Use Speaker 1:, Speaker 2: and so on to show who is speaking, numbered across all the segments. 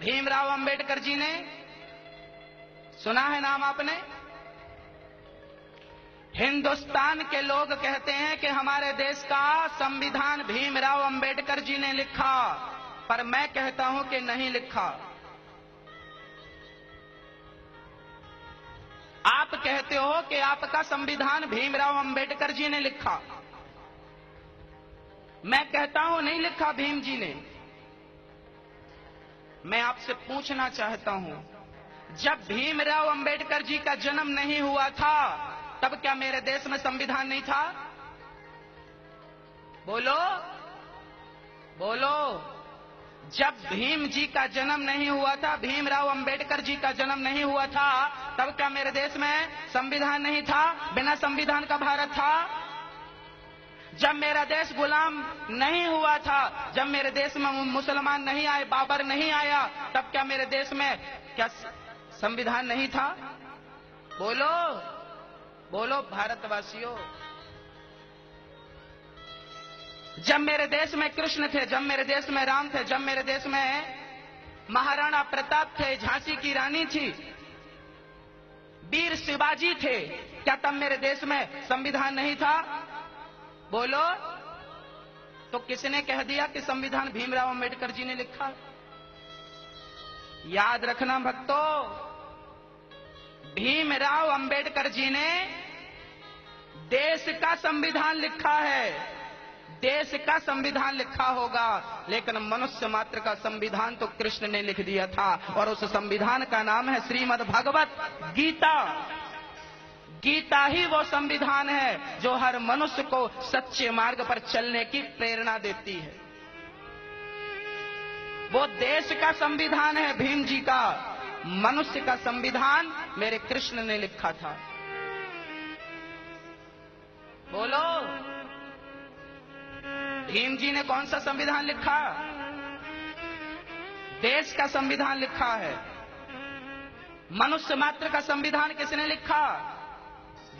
Speaker 1: भीमराव अंबेडकर जी ने, सुना है नाम आपने? हिंदुस्तान के लोग कहते हैं कि हमारे देश का संविधान भीमराव अंबेडकर जी ने लिखा, पर मैं कहता हूं कि नहीं लिखा। आप कहते हो कि आपका संविधान भीमराव अंबेडकर जी ने लिखा, मैं कहता हूं नहीं लिखा भीम जी ने। मैं आपसे पूछना चाहता हूं, जब भीमराव अंबेडकर जी का जन्म नहीं हुआ था तब क्या मेरे देश में संविधान नहीं था? बोलो बोलो। जब भीम जी का जन्म नहीं हुआ था, भीमराव अंबेडकर जी का जन्म नहीं हुआ था, तब क्या मेरे देश में संविधान नहीं था? बिना संविधान का भारत था? जब मेरा देश गुलाम नहीं हुआ था, जब मेरे देश में मुसलमान नहीं आए, बाबर नहीं आया, तब क्या मेरे देश में क्या संविधान नहीं था? बोलो बोलो भारतवासियों। जब मेरे देश में कृष्ण थे, जब मेरे देश में राम थे, जब मेरे देश में महाराणा प्रताप थे, झांसी की रानी थी, वीर शिवाजी थे, क्या तब मेरे देश में संविधान नहीं था? बोलो। तो किसने कह दिया कि संविधान भीमराव अंबेडकर जी ने लिखा? याद रखना भक्तों, भीमराव अंबेडकर जी ने देश का संविधान लिखा है, देश का संविधान लिखा होगा, लेकिन मनुष्य मात्र का संविधान तो कृष्ण ने लिख दिया था, और उस संविधान का नाम है श्रीमद् भगवत गीता। गीता ही वो संविधान है जो हर मनुष्य को सच्चे मार्ग पर चलने की प्रेरणा देती है। वो देश का संविधान है भीम जी का, मनुष्य का संविधान मेरे कृष्ण ने लिखा था। बोलो, भीम जी ने कौन सा संविधान लिखा? देश का संविधान लिखा है। मनुष्य मात्र का संविधान किसने लिखा?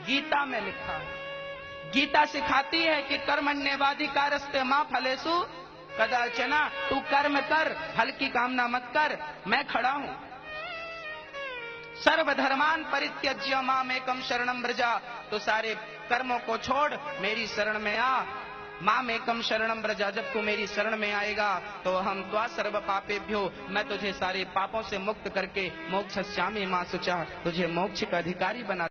Speaker 1: गीता में लिखा है। गीता सिखाती है कि कर्मण्येवाधिकारस्ते मा फलेषु कदाचन, तू कर्म कर, फल की कामना मत कर, मैं खड़ा हूं। सर्वधर्मान परित्यज्य मामेकं शरणं व्रज, तो सारे कर्मों को छोड़ मेरी शरण में आ। मामेकं शरणं व्रज, जब तू मेरी शरण में आएगा तो हम त्वा सर्व पापेभ्यो, मैं तुझे सारे पापों से मुक्त करके मोक्षयिष्यामि मा शुचः, तुझे मोक्ष का अधिकारी बना